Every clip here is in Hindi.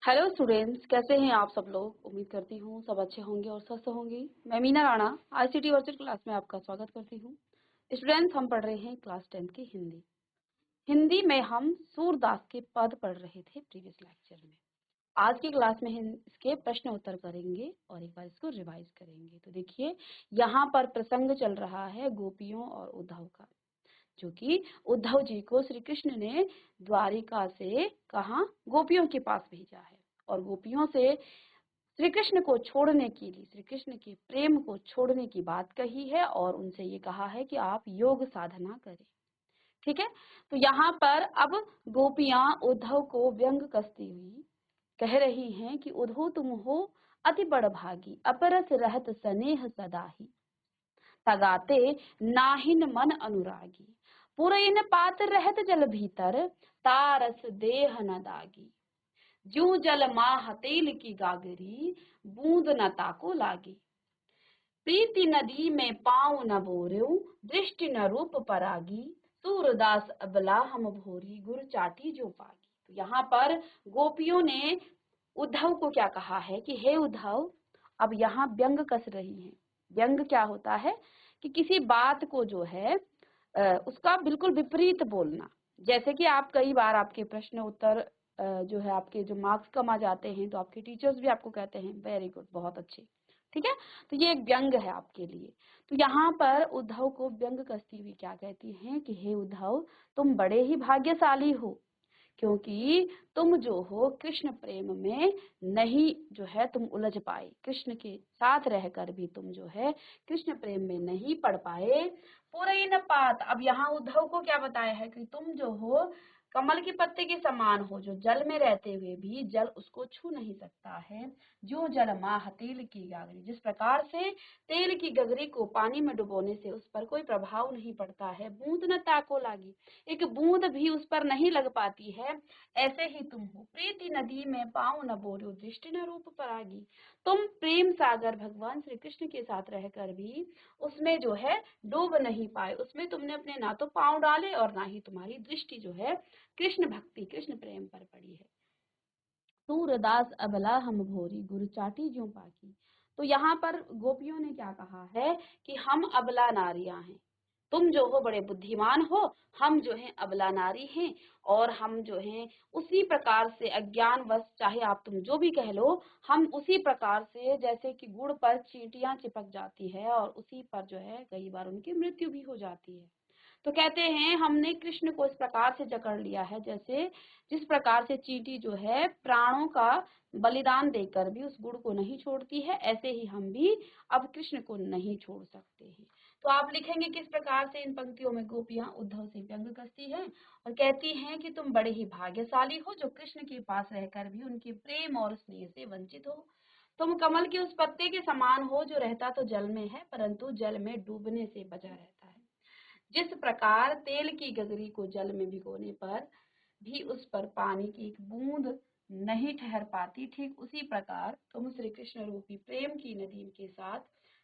हेलो स्टूडेंट्स, कैसे हैं आप सब लोग। उम्मीद करती हूँ सब अच्छे होंगे और स्वस्थ होंगे। मैं Meena Rana ICT virtual class में आपका स्वागत करती हूँ। स्टूडेंट्स, हम पढ़ रहे हैं क्लास 10 की हिंदी। हिंदी में हम सूरदास के पद पढ़ रहे थे प्रीवियस लेक्चर में। आज की क्लास में हम इसके प्रश्न उत्तर करेंगे और एक बार इसको रिवाइज करेंगे। तो देखिए, यहाँ पर प्रसंग चल रहा है गोपियों और उद्धव का, जो कि उद्धव जी को श्री कृष्ण ने द्वारिका से कहाँ गोपियों के पास भेजा है और गोपियों से श्री कृष्ण को छोड़ने के लिए, श्री कृष्ण के प्रेम को छोड़ने की बात कही है और उनसे ये कहा है कि आप योग साधना करें। ठीक है, तो यहाँ पर अब गोपियां उद्धव को व्यंग कसती हुई कह रही हैं कि उद्धव तुम हो अति बड़ भागी, अपरस रहत स्नेह सदाही, तगाते नाहिन मन अनुरागी, पुरैन पात रहत जल भीतर, तारस देह न दागी, जू जल माह तेल की गागरी, बूंद न ताको लागी, प्रीति नदी में पाँव न बोर्यो, दृष्टि न रूप परागी, सूरदास अबला हम भोरी, गुर चाटी जो पागी। तो यहाँ पर गोपियों ने उद्धव को क्या कहा है कि हे उद्धव, अब यहाँ व्यंग कस रही हैं। व्यंग क्या होता है कि किसी बात को जो है उसका बिल्कुल विपरीत बोलना। जैसे कि आप कई बार आपके प्रश्न उत्तर जो है आपके जो मार्क्स कम आ जाते हैं तो आपके टीचर्स भी आपको कहते हैं वेरी गुड, बहुत अच्छे। ठीक है, तो ये एक व्यंग है आपके लिए। तो यहाँ पर उद्धव को व्यंग कसती हुई क्या कहती हैं कि हे उद्धव, तुम बड़े ही भाग्यशाली हो, क्योंकि तुम जो हो कृष्ण प्रेम में नहीं जो है तुम उलझ पाए, कृष्ण के साथ रहकर भी तुम जो है कृष्ण प्रेम में नहीं पड़ पाए। पूरे न पात, अब यहाँ उद्धव को क्या बताया है कि तुम जो हो कमल के पत्ते के समान हो, जो जल में रहते हुए भी जल उसको छू नहीं सकता है। जो जल माह तेल की गागरी, जिस प्रकार से तेल की गगरी को पानी में डुबोने से उस पर कोई प्रभाव नहीं पड़ता है, बूंद न ताको लागी, एक बूंद भी उस पर नहीं लग पाती है, ऐसे ही तुम हो। प्रीति नदी में पाँव न बोरो, दृष्टि न रूप परागी, तुम प्रेम सागर भगवान श्री कृष्ण के साथ रहकर भी उसमें जो है डूब नहीं पाए, उसमें तुमने अपने ना तो पाँव डाले और ना ही तुम्हारी दृष्टि जो है कृष्ण भक्ति कृष्ण प्रेम पर पड़ी है। सूरदास अबला हम भोरी, गुरु चाटी ज्यों पाकी। तो यहाँ पर गोपियों ने क्या कहा है कि हम अबला नारियां हैं, तुम जो हो बड़े बुद्धिमान हो, हम जो हैं अबला नारी हैं, और हम जो हैं उसी प्रकार से अज्ञानवश, चाहे आप तुम जो भी कह लो, हम उसी प्रकार से जैसे कि गुड़ पर चींटियां चिपक जाती है और उसी पर जो है कई बार उनकी मृत्यु भी हो जाती है। तो कहते हैं हमने कृष्ण को इस प्रकार से जकड़ लिया है, जैसे जिस प्रकार से चींटी जो है प्राणों का बलिदान देकर भी उस गुड़ को नहीं छोड़ती है, ऐसे ही हम भी अब कृष्ण को नहीं छोड़ सकते हैं। तो आप लिखेंगे किस प्रकार से इन पंक्तियों में गोपियां उद्धव से व्यंग कसती हैं और कहती हैं कि तुम बड़े ही भाग्यशाली हो जो कृष्ण के पास रहकर भी उनके प्रेम और स्नेह से वंचित हो। तुम कमल के उस पत्ते के समान हो जो रहता तो जल में है परंतु जल में डूबने से बचा रहता है। जिस प्रकार तेल की गगरी को जल में भिगोने पर भी उस पर पानी की एक बूंद नहीं ठहर पाती, ठीक उसी प्रकार तुम श्री कृष्ण रूपी प्रेम की नदी के साथ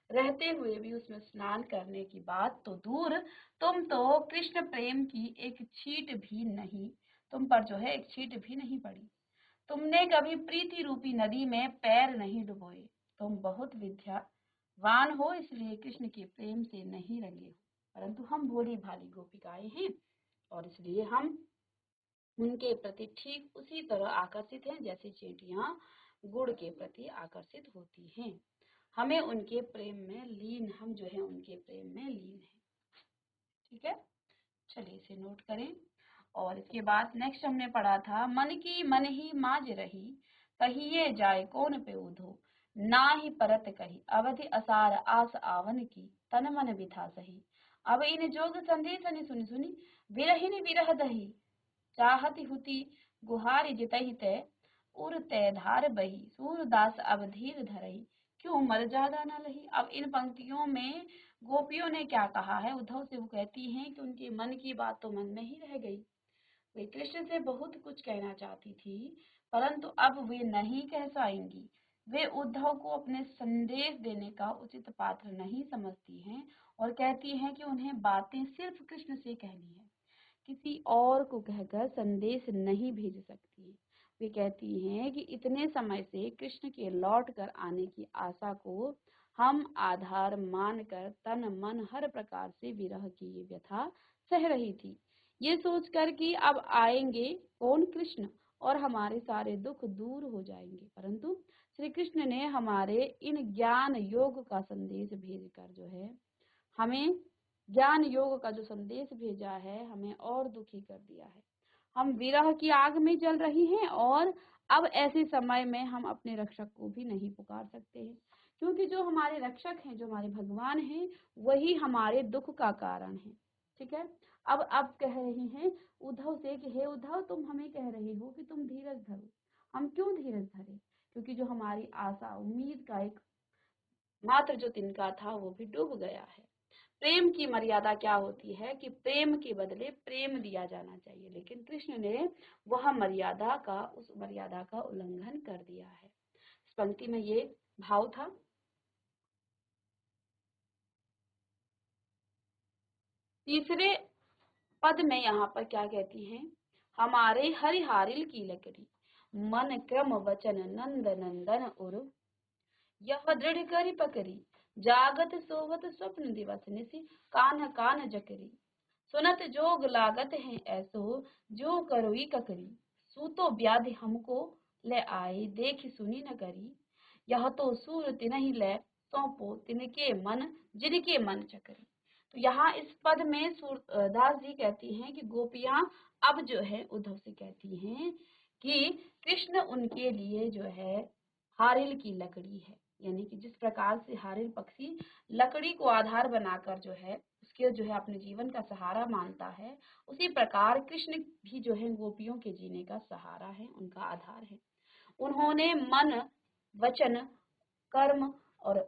रहते हुए भी उसमें स्नान करने की बात तो दूर, तुम तो कृष्ण प्रेम की एक छींट भी नहीं, तुम पर जो है एक छींट भी नहीं पड़ी। तुमने कभी प्रीति रूपी नदी में पैर नहीं डुबोए, तुम बहुत विद्यावान हो इसलिए कृष्ण के प्रेम से नहीं रंगे हो, परंतु हम भोली भाली गोपिकाएं हैं और इसलिए हम उनके प्रति ठीक उसी तरह आकर्षित हैं जैसे चींटियां गुड़ के प्रति आकर्षित होती हैं। हमें उनके प्रेम में लीन, हम जो है उनके प्रेम में लीन हैं। ठीक है, चलिए इसे नोट करें। और इसके बाद नेक्स्ट हमने पढ़ा था मन की मन ही माज रही, कहिए जाए कौन पे उधो, ना ही परत कही अवधि असार आस आवन की, तन मन बिथा सही, अब इन जोग संदेशनि सुनि सुनि, विरहिनी विरह दही, चाहती हुती गुहारी जितहि तय, उर तय धार बही, सूरदास अब धीर धरही, क्यों मर जादा न लही। अब इन पंक्तियों में गोपियों ने क्या कहा है, उद्धव से वो कहती हैं कि उनके मन की बात तो मन में ही रह गई, वे कृष्ण से बहुत कुछ कहना चाहती थी परंतु अब वे नहीं कह पाएंगी। वे उद्धव को अपने संदेश देने का उचित पात्र नहीं समझती हैं और कहती हैं कि उन्हें बातें सिर्फ कृष्ण से कहनी है, किसी और को कहकर संदेश नहीं भेज सकती। वे कहती हैं कि इतने समय से कृष्ण के लौट कर आने की आशा को हम आधार मानकर तन मन हर प्रकार से विरह की ये व्यथा सह रही थी, ये सोचकर कि अब आएंगे कौन कृष्ण और हमारे सारे दुख दूर हो जाएंगे। परंतु श्री कृष्ण ने हमारे इन ज्ञान योग का संदेश भेजकर जो है हमें ज्ञान योग का जो संदेश भेजा है हमें और दुखी कर दिया है। हम विरह की आग में जल रही हैं और अब ऐसे समय में हम अपने रक्षक को भी नहीं पुकार सकते हैं, क्योंकि जो हमारे रक्षक हैं, जो हमारे भगवान हैं, वही हमारे दुख का कारण है। ठीक है। अब आप कह रही हैं उद्धव से कि हे उद्धव, तुम हमें कह रही हो कि तुम धीरज धरो। हम क्यों धीरज धरे? क्योंकि जो हमारी आशा उम्मीद का एक मात्र जो तिनका था वो भी डूब गया है। प्रेम की मर्यादा क्या होती है कि प्रेम के बदले प्रेम दिया जाना चाहिए, लेकिन कृष्ण ने वह उस मर्यादा का उल्लंघन कर दिया है। इस पंक्ति में ये भाव था। तीसरे पद में यहाँ पर क्या कहती हैं, हमारे हरिहारिल की लकड़ी मन क्रम वचन नंद नंदन उर यह दृढ़ करी पकड़ी जागत सोवत स्वप्न दिवस निसी कान्ह कान जकरी सुनत जोग लागत है ऐसो जो करोई ककरी सूतो व्याधि हमको ले आए देखी सुनी न करी यह तो सूर तिनहि ले सौंपो तिनके मन जिनके मन चकरी। तो यहाँ इस पद में सूरदास जी कहती हैं कि गोपियां अब जो है उद्धव से कहती हैं कि कृष्ण उनके लिए जो है हारिल की लकड़ी है, यानी कि जिस प्रकार से हारिल पक्षी लकड़ी को आधार बनाकर जो है उसके जो है अपने जीवन का सहारा मानता है, उसी प्रकार कृष्ण भी जो है गोपियों के जीने का सहारा है, उनका आधार है। उन्होंने मन वचन कर्म और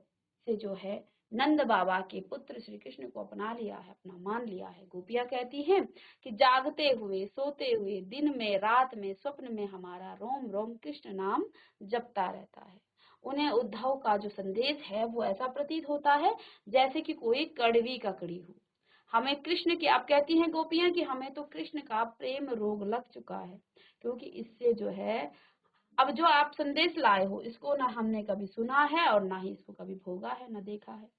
से जो है नंद बाबा के पुत्र श्री कृष्ण को अपना लिया है, अपना मान लिया है। गोपियां कहती हैं कि जागते हुए सोते हुए दिन में रात में स्वप्न में हमारा रोम रोम कृष्ण नाम जपता रहता है। उन्हें उद्धव का जो संदेश है वो ऐसा प्रतीत होता है जैसे कि कोई कड़वी ककड़ी हो। हमें कृष्ण की, आप कहती हैं गोपियां कि हमें तो कृष्ण का प्रेम रोग लग चुका है, क्योंकि इससे जो है अब जो आप संदेश लाए हो इसको ना हमने कभी सुना है और ना ही इसको कभी भोगा है, ना देखा है।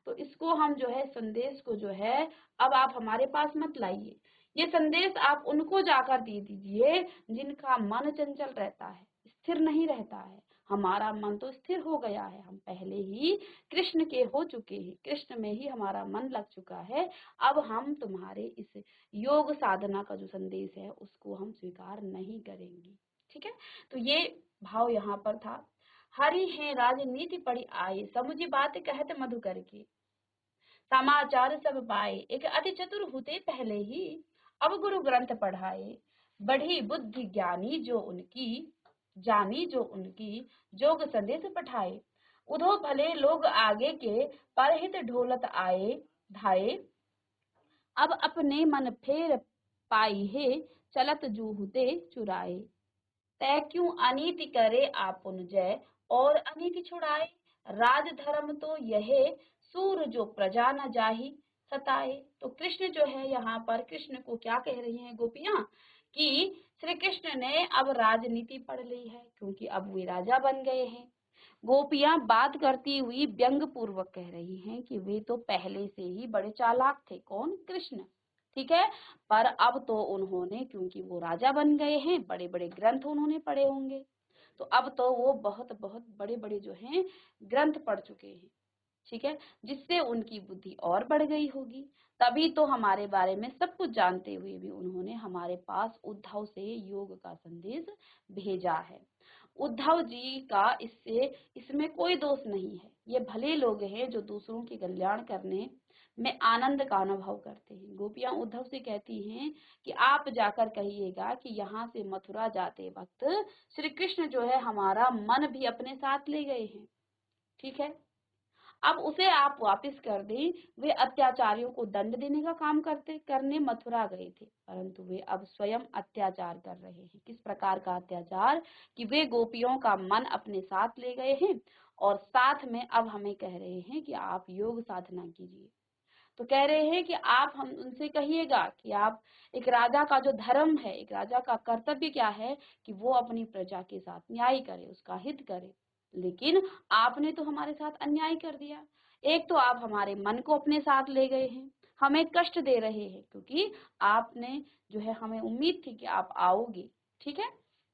तो इसको हम जो है संदेश को जो है अब आप हमारे पास मत लाइए। ये संदेश आप उनको जाकर दे दीजिए जिनका मन चंचल रहता है, स्थिर नहीं रहता है। हमारा मन तो स्थिर हो गया है, हम पहले ही कृष्ण के हो चुके हैं, कृष्ण में ही हमारा मन लग चुका है। अब हम तुम्हारे इस योग साधना का जो संदेश है उसको हम स्वीकार नहीं करेंगे। ठीक है। तो ये भाव यहाँ पर था। हरि है राजनीति पड़ी आए समुझी बात कहत मधुकर के समाचार सब पाए एक अति चतुर होते पहले ही अब गुरु ग्रंथ पढ़ाए बढ़ी बुद्धि ज्ञानी जो उनकी जानी जो उनकी जोग संदेश पठाए उधो भले लोग आगे के परहित ढोलत आए धाये अब अपने मन फेर पाई है चलत जूहुते चुराए तय क्यों अनीति करे आपुन जय और अनीति छुड़ाए राज धर्म तो यह सूर जो प्रजा न जाही सताए। तो कृष्ण जो है यहाँ पर कृष्ण को क्या कह रही हैं गोपियां कि श्री कृष्ण ने अब राजनीति पढ़ ली है, क्योंकि अब वे राजा बन गए हैं। गोपियां बात करती हुई व्यंग पूर्वक कह रही हैं कि वे तो पहले से ही बड़े चालाक थे। कौन? कृष्ण। ठीक है। पर अब तो उन्होंने, क्योंकि वो राजा बन गए हैं, बड़े बड़े ग्रंथ उन्होंने पढ़े होंगे, तो अब तो वो बहुत बहुत बड़े बड़े जो हैं ग्रंथ पढ़ चुके हैं। ठीक है। जिससे उनकी बुद्धि और बढ़ गई होगी, तभी तो हमारे बारे में सब कुछ जानते हुए भी उन्होंने हमारे पास उद्धव से योग का संदेश भेजा है। उद्धव जी का इसमें कोई दोष नहीं है। ये भले लोग हैं जो दूसरों के कल्याण करने में आनंद का अनुभव करते हैं। गोपियां उद्धव से कहती हैं कि आप जाकर कहिएगा कि यहाँ से मथुरा जाते वक्त श्री कृष्ण जो है हमारा मन भी अपने साथ ले गए हैं। ठीक है। अब उसे आप वापस कर दें। वे अत्याचारियों को दंड देने का काम करने मथुरा गए थे, परंतु वे अब स्वयं अत्याचार कर रहे हैं। किस प्रकार का अत्याचार? कि वे गोपियों का मन अपने साथ ले गए हैं और साथ में अब हमें कह रहे हैं कि आप योग साधना कीजिए। तो कह रहे हैं कि आप हम उनसे कहिएगा कि आप, एक राजा का जो धर्म है, एक राजा का कर्तव्य क्या है कि वो अपनी प्रजा के साथ न्याय करे, उसका हित करे। लेकिन आपने तो हमारे साथ अन्याय कर दिया। एक तो आप हमारे मन को अपने साथ ले गए हैं, हमें कष्ट दे रहे हैं, क्योंकि आपने जो है, हमें उम्मीद थी कि आप आओगे। ठीक है,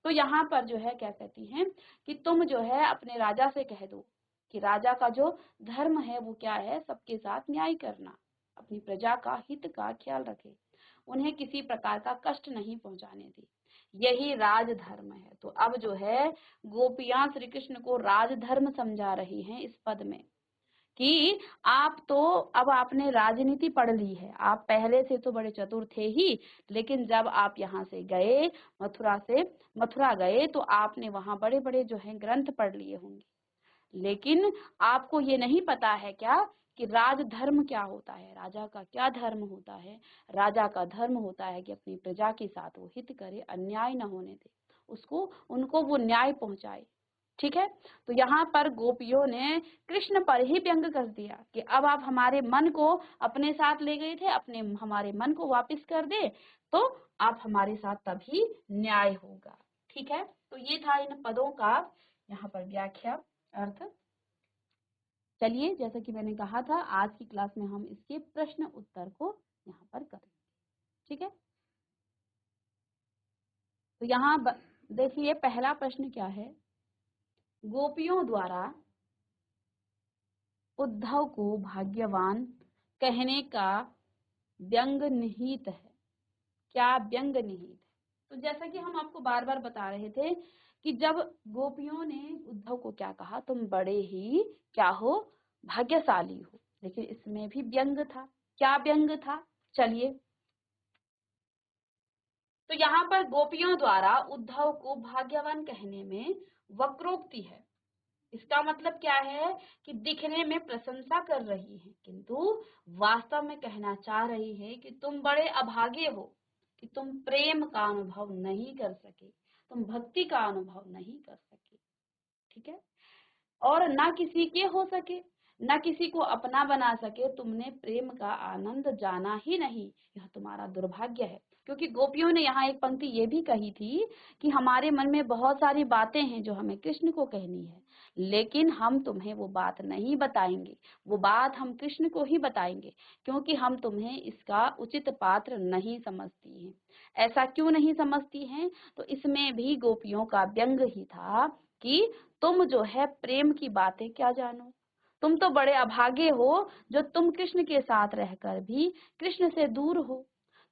तो यहाँ पर जो है क्या कहती हैं कि तुम जो है अपने राजा से कह दो कि राजा का जो धर्म है वो क्या है, सबके साथ न्याय करना, अपनी प्रजा का हित का ख्याल रखे, उन्हें किसी प्रकार का कष्ट नहीं पहुंचाने दे, यही राजधर्म है। तो अब जो है गोपियां श्री कृष्ण को राजधर्म समझा रही हैं इस पद में कि आप तो, अब आपने राजनीति पढ़ ली है, आप पहले से तो बड़े चतुर थे ही, लेकिन जब आप यहाँ से गए, मथुरा गए, तो आपने वहां बड़े बड़े जो है ग्रंथ पढ़ लिए होंगे, लेकिन आपको ये नहीं पता है क्या कि राजधर्म क्या होता है, राजा का क्या धर्म होता है। राजा का धर्म होता है कि अपनी प्रजा के साथ वो हित करे, अन्याय न होने दे, उसको उनको वो न्याय पहुंचाए। ठीक है, तो यहाँ पर गोपियों ने कृष्ण पर ही व्यंग कर दिया कि अब आप हमारे मन को अपने साथ ले गए थे, अपने हमारे मन को वापस कर दे तो आप हमारे साथ तभी न्याय होगा। ठीक है, तो ये था इन पदों का यहाँ पर व्याख्या, अर्थ। चलिए, जैसा कि मैंने कहा था, आज की क्लास में हम इसके प्रश्न उत्तर को यहाँ पर करेंगे। ठीक है, तो यहाँ देखिए पहला प्रश्न क्या है, गोपियों द्वारा उद्धव को भाग्यवान कहने का व्यंग निहित है, क्या व्यंग निहित है। तो जैसा कि हम आपको बार बार बता रहे थे कि जब गोपियों ने उद्धव को क्या कहा, तुम बड़े ही क्या हो, भाग्यशाली हो, लेकिन इसमें भी व्यंग था। क्या व्यंग था, चलिए। तो यहाँ पर गोपियों द्वारा उद्धव को भाग्यवान कहने में वक्रोक्ति है। इसका मतलब क्या है कि दिखने में प्रशंसा कर रही है, किंतु वास्तव में कहना चाह रही है कि तुम बड़े अभागे हो कि तुम प्रेम का अनुभव नहीं कर सके, तुम भक्ति का अनुभव नहीं कर सके। ठीक है, और ना किसी के हो सके, ना किसी को अपना बना सके, तुमने प्रेम का आनंद जाना ही नहीं, यह तुम्हारा दुर्भाग्य है। क्योंकि गोपियों ने यहाँ एक पंक्ति ये भी कही थी कि हमारे मन में बहुत सारी बातें हैं जो हमें कृष्ण को कहनी है, लेकिन हम तुम्हें वो बात नहीं बताएंगे, वो बात हम कृष्ण को ही बताएंगे, क्योंकि हम तुम्हें इसका उचित पात्र नहीं समझती हैं। ऐसा क्यों नहीं समझती हैं, तो इसमें भी गोपियों का व्यंग ही था कि तुम जो है प्रेम की बातें क्या जानो, तुम तो बड़े अभागे हो जो तुम कृष्ण के साथ रहकर भी कृष्ण से दूर हो,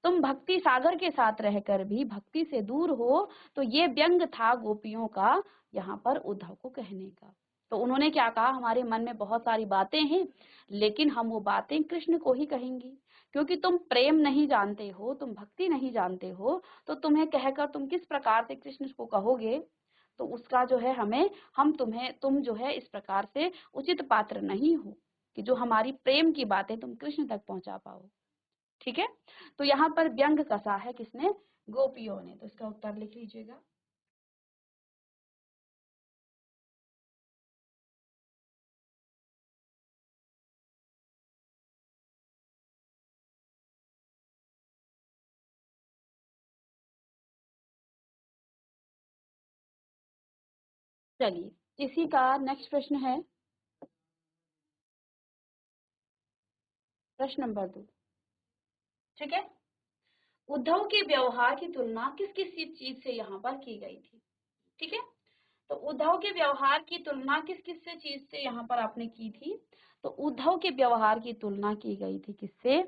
तुम भक्ति सागर के साथ रहकर भी भक्ति से दूर हो। तो ये व्यंग था गोपियों का यहाँ पर उद्धव को कहने का। तो उन्होंने क्या कहा, हमारे मन में बहुत सारी बातें हैं, लेकिन हम वो बातें कृष्ण को ही कहेंगी, क्योंकि तुम प्रेम नहीं जानते हो, तुम भक्ति नहीं जानते हो, तो तुम्हें कहकर तुम किस प्रकार से कृष्ण को कहोगे, तो उसका जो है तुम जो है इस प्रकार से उचित पात्र नहीं हो कि जो हमारी प्रेम की बातें तुम कृष्ण तक पहुंचा पाओ। ठीक है, तो यहाँ पर व्यंग कसा है किसने, गोपियों ने। तो इसका उत्तर लिख लीजिएगा। चलिए, इसी का नेक्स्ट प्रश्न है, प्रश्न नंबर 2। ठीक है, उद्धव के व्यवहार की तुलना किस किस चीज से यहाँ पर की गई थी। ठीक है, तो उद्धव के व्यवहार की तुलना किस किस से चीज से यहाँ पर आपने की थी, तो उद्धव के व्यवहार की तुलना की गई थी किससे,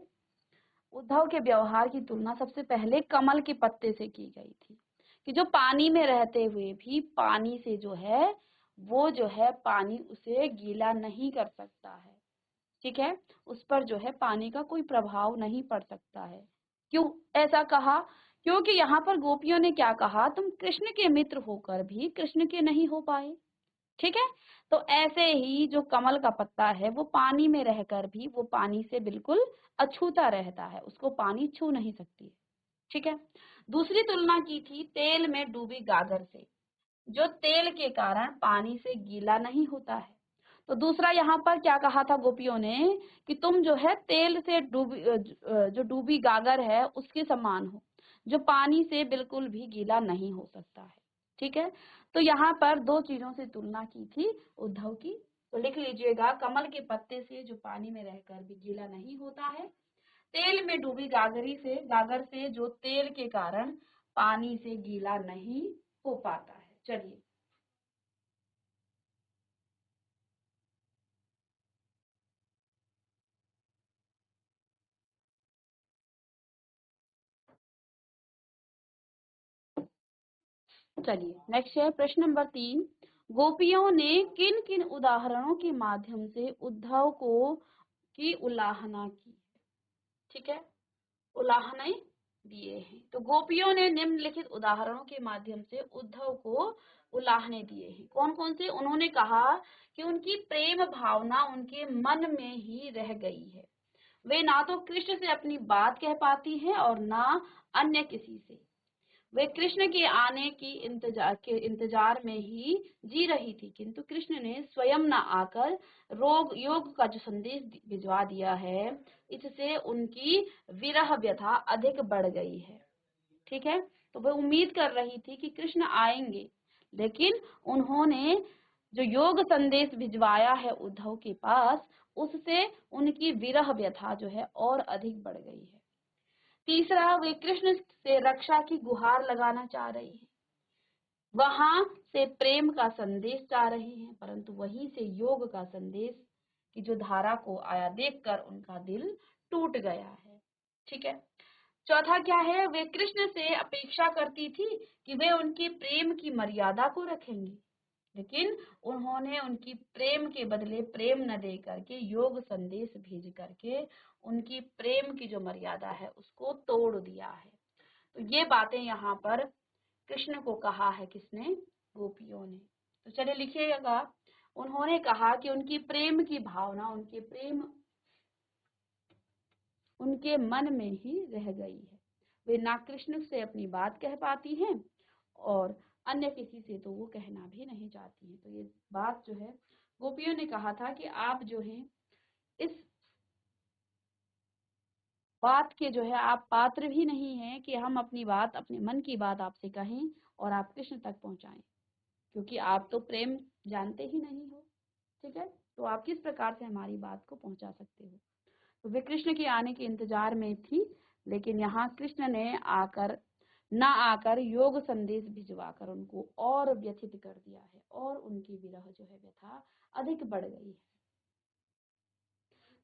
उद्धव के व्यवहार की तुलना सबसे पहले कमल के पत्ते से की गई थी, कि जो पानी में रहते हुए भी पानी से जो है वो जो है पानी उसे गीला नहीं कर सकता है। ठीक है, उस पर जो है पानी का कोई प्रभाव नहीं पड़ सकता है। क्यों ऐसा कहा, क्योंकि यहाँ पर गोपियों ने क्या कहा, तुम कृष्ण के मित्र होकर भी कृष्ण के नहीं हो पाए। ठीक है, तो ऐसे ही जो कमल का पत्ता है वो पानी में रहकर भी वो पानी से बिल्कुल अछूता रहता है, उसको पानी छू नहीं सकती। ठीक है, दूसरी तुलना की थी तेल में डूबी गागर से, जो तेल के कारण पानी से गीला नहीं होता है। तो दूसरा यहाँ पर क्या कहा था गोपियों ने कि तुम जो है तेल से जो डूबी गागर है उसके समान हो, जो पानी से बिल्कुल भी गीला नहीं हो सकता है। ठीक है, तो यहाँ पर दो चीजों से तुलना की थी उद्धव की। तो लिख लीजिएगा, कमल के पत्ते से जो पानी में रहकर भी गीला नहीं होता है, तेल में डूबी गागर से जो तेल के कारण पानी से गीला नहीं हो पाता है। चलिए, चलिए नेक्स्ट है प्रश्न नंबर 3। गोपियों ने किन किन उदाहरणों के माध्यम से उद्धव को की उल्लाहना की? ठीक है, उल्लाहनाएं दिए हैं। तो गोपियों ने निम्नलिखित उदाहरणों के माध्यम से उद्धव को उल्लाहने दिए हैं। कौन कौन से? उन्होंने कहा कि उनकी प्रेम भावना उनके मन में ही रह गई है। वे ना तो कृष्ण से अपनी बात कह पाती हैं और ना अन्य किसी से। वे कृष्ण के आने की इंतजार में ही जी रही थी, किंतु कृष्ण ने स्वयं न आकर योग का जो संदेश भिजवा दिया है, इससे उनकी विरह व्यथा अधिक बढ़ गई है। ठीक है, तो वे उम्मीद कर रही थी कि कृष्ण आएंगे, लेकिन उन्होंने जो योग संदेश भिजवाया है उद्धव के पास, उससे उनकी विरह व्यथा जो है और अधिक बढ़ गई है। तीसरा, वे कृष्ण से रक्षा की गुहार लगाना चाह रही है, वहां से प्रेम का संदेश चाह रही हैं, परंतु वहीं से योग का संदेश की जो धारा को आया देखकर उनका दिल टूट गया है। ठीक है, चौथा क्या है? वे कृष्ण से अपेक्षा करती थी कि वे उनके प्रेम की मर्यादा को रखेंगे, लेकिन उन्होंने उनकी प्रेम के बदले प्रेम न दे करके योग संदेश भेज करके उनकी प्रेम की जो मर्यादा है उसको तोड़ दिया है। तो ये बातें यहाँ पर कृष्ण को कहा है किसने? गोपियों ने। तो चलिए लिखिएगा, उन्होंने कहा कि उनकी प्रेम की भावना उनके मन में ही रह गई है। वे ना कृष्ण से अपनी बात कह पाती हैं और अन्य किसी से तो वो कहना भी नहीं चाहती हैं। तो ये बात जो है गोपियों ने कहा था कि आप जो है इस बात के जो है आप पात्र भी नहीं हैं कि हम अपनी बात, अपने मन की बात आपसे कहें और आप कृष्ण तक पहुंचाएं, क्योंकि आप तो प्रेम जानते ही नहीं हो। ठीक है, तो आप किस प्रकार से हमारी बात को पहुंचा सकते हो? तो वे कृष्ण के आने के इंतजार में थी, लेकिन यहाँ कृष्ण ने आकर योग संदेश भिजवाकर उनको और व्यथित कर दिया है और उनकी विरह जो है व्यथा अधिक बढ़ गई है।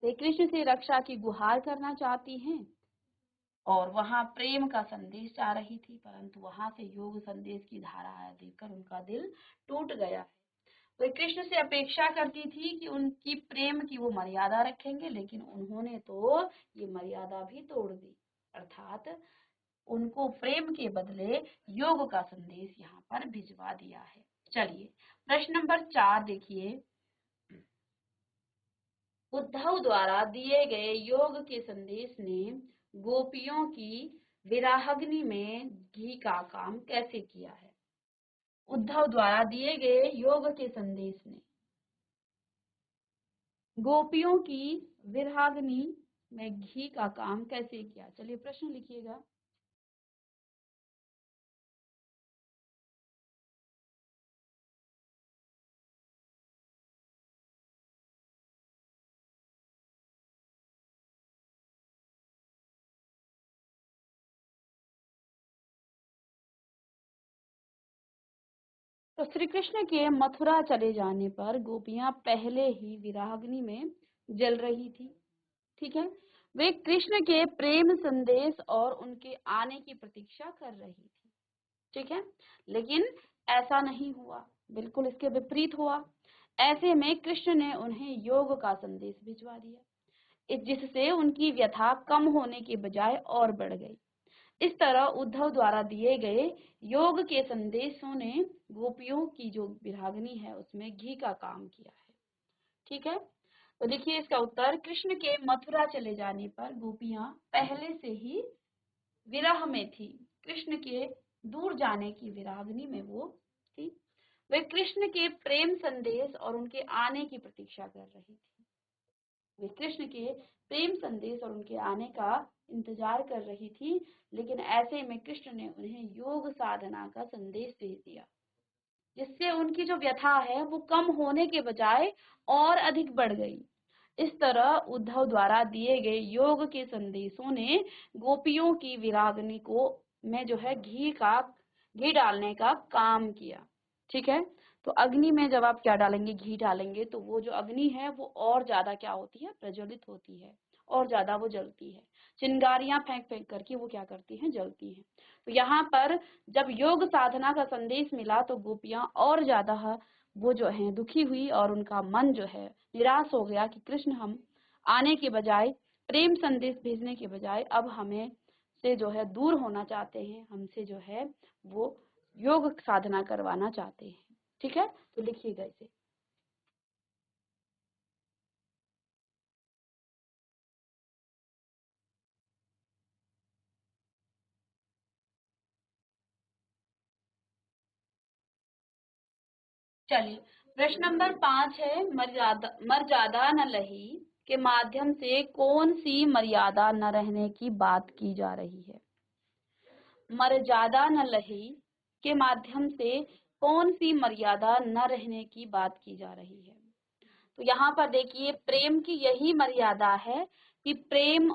वे कृष्ण से रक्षा की गुहार करना चाहती हैं और वहां प्रेम का संदेश चाह रही थी, परंतु वहां से योग संदेश की धारा देखकर उनका दिल टूट गया है। वे कृष्ण से अपेक्षा करती थी कि उनकी प्रेम की वो मर्यादा रखेंगे, लेकिन उन्होंने तो ये मर्यादा भी तोड़ दी, अर्थात उनको प्रेम के बदले योग का संदेश यहाँ पर भिजवा दिया है। चलिए प्रश्न नंबर 4 देखिए, उद्धव द्वारा दिए गए योग के संदेश ने गोपियों की विराहग्नि में घी का काम कैसे किया है? उद्धव द्वारा दिए गए योग के संदेश ने गोपियों की विराग्नि में घी का काम कैसे किया? चलिए प्रश्न लिखिएगा। तो श्री कृष्ण के मथुरा चले जाने पर गोपियां पहले ही विराग्नि में जल रही थी। ठीक है, वे कृष्ण के प्रेम संदेश और उनके आने की प्रतीक्षा कर रही थी। ठीक है, लेकिन ऐसा नहीं हुआ, बिल्कुल इसके विपरीत हुआ। ऐसे में कृष्ण ने उन्हें योग का संदेश भिजवा दिया, जिससे उनकी व्यथा कम होने के बजाय और बढ़ गई। इस तरह उद्धव द्वारा दिए गए योग के संदेशों ने गोपियों की जो विरागनी है उसमें घी का काम किया है। ठीक है, तो देखिए इसका उत्तर, कृष्ण के मथुरा चले जाने पर गोपियां पहले से ही विरह में थी। कृष्ण के दूर जाने की विरागनी में वो थी। वे कृष्ण के प्रेम संदेश और उनके आने की प्रतीक्षा कर रही थी। वे कृष्ण के प्रेम संदेश और उनके आने का इंतजार कर रही थी, लेकिन ऐसे में कृष्ण ने उन्हें योग साधना का संदेश भेज दिया, जिससे उनकी जो व्यथा है वो कम होने के बजाय और अधिक बढ़ गई। इस तरह उद्धव द्वारा दिए गए योग के संदेशों ने गोपियों की विरागनी को में जो है घी डालने का काम किया। ठीक है, तो अग्नि में जब आप क्या डालेंगे, घी डालेंगे, तो वो जो अग्नि है वो और ज्यादा क्या होती है, प्रज्वलित होती है, और ज्यादा वो जलती है। चिंगारियां फेंक फेंक करके वो क्या करती हैं, जलती हैं। तो यहाँ पर जब योग साधना का संदेश मिला तो गोपियां और ज्यादा वो जो है दुखी हुई, और उनका मन जो है निराश हो गया कि कृष्ण हम आने के बजाय, प्रेम संदेश भेजने के बजाय अब हमें से जो है दूर होना चाहते हैं, हमसे जो है वो योग साधना करवाना चाहते हैं। ठीक है, तो लिखिएगा इसे। चलिए, प्रश्न नंबर 5 है, मर्यादा न लही के माध्यम से कौन सी मर्यादा न रहने की बात की जा रही है। मर्यादा न लही के माध्यम से कौन सी मर्यादा न रहने की बात की जा रही है। तो यहाँ पर देखिए, प्रेम की यही मर्यादा है कि प्रेमी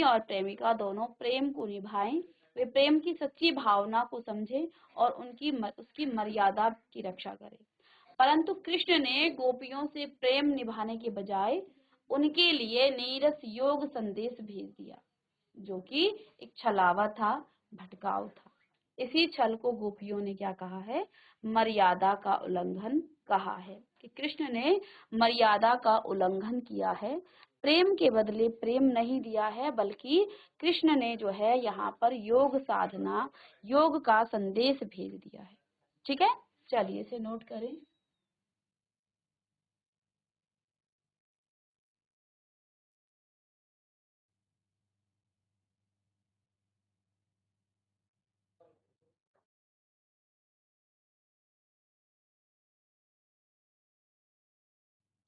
और प्रेमिका दोनों प्रेम को निभाएं, वे प्रेम की सच्ची भावना को समझें और उसकी मर्यादा की रक्षा करें। परंतु कृष्ण ने गोपियों से प्रेम निभाने के बजाय उनके लिए नीरस योग संदेश भेज दिया, जो कि एक छलावा था, भटकाव था। इसी छल को गोपियों ने क्या कहा है, मर्यादा का उल्लंघन कहा है, कि कृष्ण ने मर्यादा का उल्लंघन किया है, प्रेम के बदले प्रेम नहीं दिया है, बल्कि कृष्ण ने जो है यहाँ पर योग साधना, योग का संदेश भेज दिया है। ठीक है, चलिए इसे नोट करें।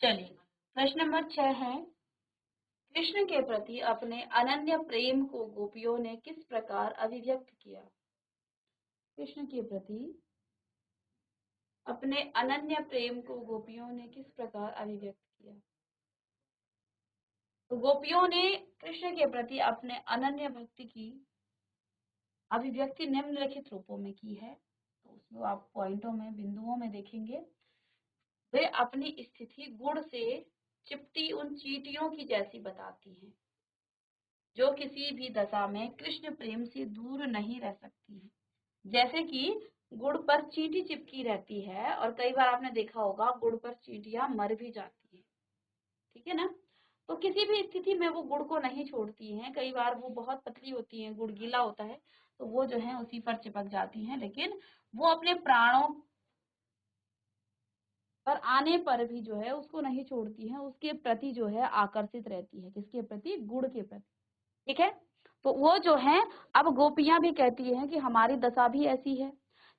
चलिए, प्रश्न नंबर 6 है, कृष्ण के प्रति अपने अनन्य प्रेम को गोपियों ने किस प्रकार अभिव्यक्त किया। कृष्ण के प्रति अपने अनन्य प्रेम को गोपियों ने किस प्रकार अभिव्यक्त किया। तो गोपियों ने कृष्ण के प्रति अपने अनन्य भक्ति की अभिव्यक्ति निम्नलिखित रूपों में की है। तो उसमें आप पॉइंटों में, बिंदुओं में देखेंगे। वे अपनी स्थिति गुड़ से चिपटी उन चींटियों की जैसी बताती हैं, जो किसी भी दशा में कृष्ण प्रेम से दूर नहीं रह सकती है। जैसे कि गुड़ पर चींटी चिपकी रहती है, और कई बार आपने देखा होगा गुड़ पर चींटियां मर भी जाती है। ठीक है ना, तो किसी भी स्थिति में वो गुड़ को नहीं छोड़ती हैं। कई बार वो बहुत पतली होती हैं, गुड़ गीला होता है, तो वो जो है उसी पर चिपक जाती हैं, लेकिन वो अपने प्राणों पर आने पर भी जो है उसको नहीं छोड़ती हैं, उसके प्रति जो है आकर्षित रहती है। किसके प्रति, गुड़ के प्रति। ठीक है, तो वो जो है, अब गोपियां भी कहती हैं कि हमारी दशा भी ऐसी है,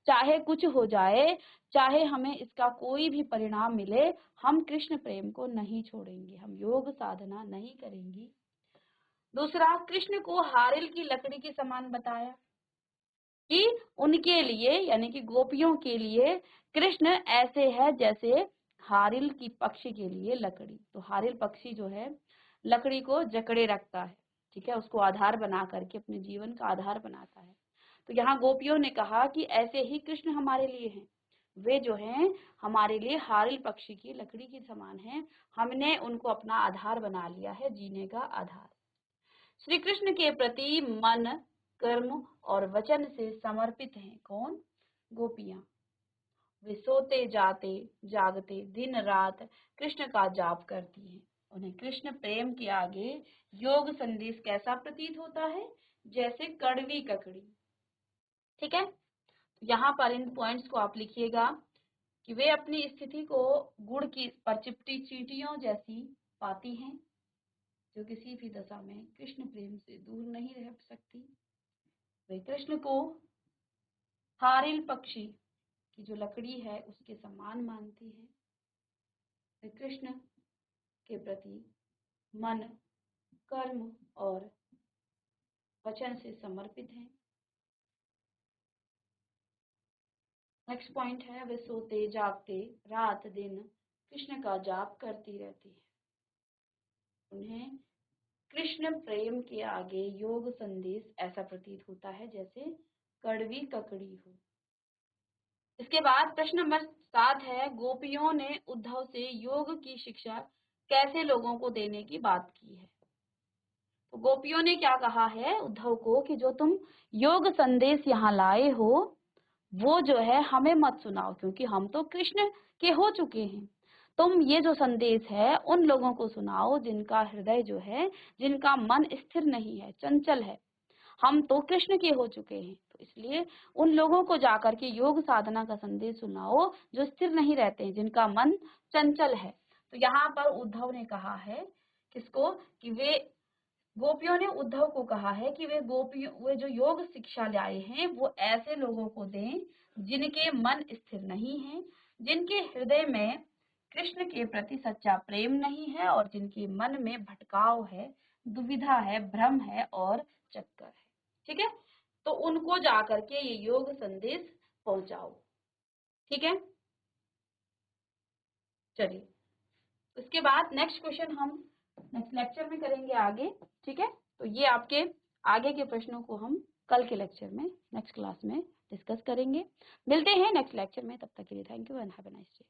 चाहे कुछ हो जाए, चाहे हमें इसका कोई भी परिणाम मिले, हम कृष्ण प्रेम को नहीं छोड़ेंगे, हम योग साधना नहीं करेंगी। दूसरा, कृष्ण को हारिल की लकड़ी के समान बताया, कि उनके लिए यानी कि गोपियों के लिए कृष्ण ऐसे है जैसे हारिल की पक्षी के लिए लकड़ी। तो हारिल पक्षी जो है लकड़ी को जकड़े रखता है, ठीक है, उसको आधार बना करके अपने जीवन का आधार बनाता है। तो यहाँ गोपियों ने कहा कि ऐसे ही कृष्ण हमारे लिए हैं, वे जो हैं हमारे लिए हारिल पक्षी की लकड़ी के समान हैं, हमने उनको अपना आधार बना लिया है, जीने का आधार। श्री कृष्ण के प्रति मन, कर्म और वचन से समर्पित हैं कौन, गोपियां। वे सोते जाते जागते दिन रात कृष्ण का जाप करती हैं। उन्हें कृष्ण प्रेम के आगे योग संदेश कैसा प्रतीत होता है, जैसे कड़वी ककड़ी। ठीक है, तो यहाँ पर इन पॉइंट्स को आप लिखिएगा कि वे अपनी स्थिति को गुड़ की पर चिपटी चींटियों जैसी पाती हैं, जो किसी भी दशा में कृष्ण प्रेम से दूर नहीं रह सकती। वे कृष्ण को हारिल पक्षी की जो लकड़ी है उसके समान मानती हैं। वे कृष्ण के प्रति मन, कर्म और वचन से समर्पित हैं। नेक्स्ट पॉइंट है, वे सोते जागते रात दिन कृष्ण का जाप करती रहती है। उन्हें कृष्ण प्रेम के आगे योग संदेश ऐसा प्रतीत होता है जैसे कड़वी ककड़ी हो। इसके बाद प्रश्न नंबर 7 है, गोपियों ने उद्धव से योग की शिक्षा कैसे लोगों को देने की बात की है। तो गोपियों ने क्या कहा है उद्धव को कि जो तुम योग संदेश यहाँ लाए हो वो जो है हमें मत सुनाओ, क्योंकि हम तो कृष्ण के हो चुके हैं। तुम ये जो संदेश है उन लोगों को सुनाओ जिनका हृदय जो है, जिनका मन स्थिर नहीं है, चंचल है। हम तो कृष्ण के हो चुके हैं, तो इसलिए उन लोगों को जाकर के योग साधना का संदेश सुनाओ जो स्थिर नहीं रहते हैं, जिनका मन चंचल है। तो यहाँ पर उद्धव ने कहा है किसको, कि वे गोपियों ने उद्धव को कहा है कि वे जो योग शिक्षा लाए हैं वो ऐसे लोगों को दें जिनके मन स्थिर नहीं है, जिनके हृदय में कृष्ण के प्रति सच्चा प्रेम नहीं है और जिनके मन में भटकाव है, दुविधा है, भ्रम है और चक्कर है। ठीक है, तो उनको जाकर के ये योग संदेश पहुंचाओ। ठीक है, चलिए उसके बाद नेक्स्ट क्वेश्चन हम नेक्स्ट लेक्चर में करेंगे आगे। ठीक है, तो ये आपके आगे के प्रश्नों को हम कल के लेक्चर में नेक्स्ट क्लास में डिस्कस करेंगे। मिलते हैं नेक्स्ट लेक्चर में, तब तक के लिए thank you and have a nice day.